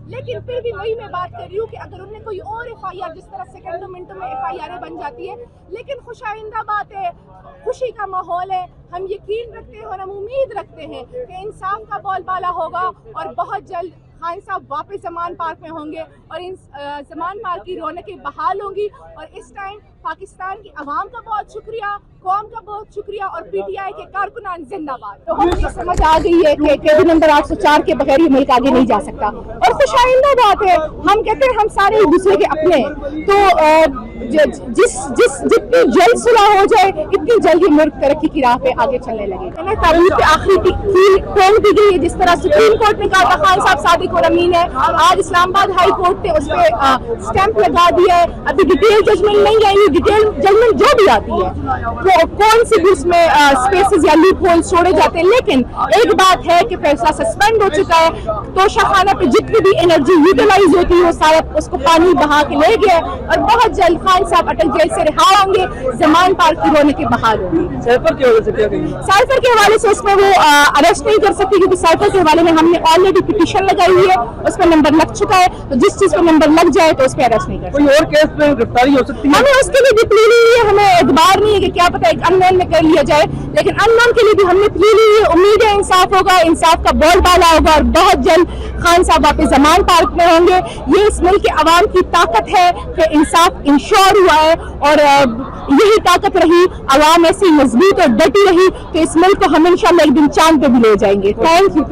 لیکن پھر بھی وہی میں بات کر رہی ہوں کہ اگر انہیں کوئی اور FIR جس طرح سیکنڈوں منٹوں میں FIR بن جاتی ہے، لیکن خوش آئندہ بات ہے، خوشی کا ماحول ہے، ہم یقین رکھتے ہیں اور ہم امید رکھتے ہیں کہ انصاف کا بول بالا ہوگا اور بہت جلد خان صاحب واپس زمان پارک میں ہوں گے اور ان زمان پارک کی رونقیں بحال ہوں گی۔ اور اس ٹائم پاکستان کی عوام کا بہت شکریہ، قوم کا بہت شکریہ اور PTI کے کارکنان زندہ باد۔ تو ہمیں سمجھ آ گئی ہے کہ قیدی نمبر 804 کے بغیر یہ ملک آگے نہیں جا سکتا اور خوش آئندہ بات ہے، ہم کہتے ہیں ہم سارے ایک دوسرے کے اپنے ہیں، تو جتنی جلد صلح ہو جائے اتنی جلد یہ ملک ترقی کی راہ پہ آگے چلنے لگے گا۔ تعریف پہ آخری کھول دی گئی ہے، جس طرح سپریم کورٹ نے کہا تھا خان صاحب صادق اور امین ہے، آج اسلام آباد ہائی کورٹ نے اس پہ اسٹیمپ لگا دیا ہے۔ ابھی ڈیٹیل ججمنٹ نہیں آئی، ڈیٹیل ججمنٹ جو بھی آتی ہے وہ کون سی بھی اس میں اسپیسز یا لوپ ہولز چھوڑے جاتے ہیں، لیکن ایک بات ہے کہ فیصلہ سسپینڈ ہو چکا ہے، توشہ خانہ پہ جتنی بھی انرجی یوٹیلائز ہوتی ہے وہ سارا اس کو پانی بہا کے لے گیا اور بہت جلد خان صاحب اٹل جیل سے رہا ہوں گے، زمان پارک کی رونقیں بحال ہوں گی۔ سائفر کے حوالے سے اس میں وہ اریسٹ نہیں کر سکتی کیونکہ سائفر کے حوالے میں ہم نے آلریڈی پٹیشن لگائی ہوئی ہے، اس پہ نمبر لگ چکا ہے، تو جس چیز پہ نمبر لگ جائے تو اس پہ اریسٹ نہیں کر سکتے۔ کوئی اور کیس پہ گرفتاری ہو سکتی ہے؟ ہمیں اس کے لیے بھی پلی لی ہے، ہمیں اعتبار نہیں ہے کہ کیا پتہ ایک ان نون میں کر لیا جائے، لیکن ان نون کے لیے بھی ہم نے پلی لی ہے۔ امید ہے انصاف ہوگا، انصاف کا بول بالا ہوگا اور بہت جلد خان صاحب واپس زمان پارک میں ہوں گے۔ یہ اس ملک کے عوام کی طاقت ہے کہ انصاف انشور ہوا ہے اور یہی طاقت رہی، عوام ایسی مضبوط اور ڈٹی رہی تو اس ملک کو ہم انشاءاللہ ایک دن چاند پہ بھی لے جائیں گے۔ Thank you.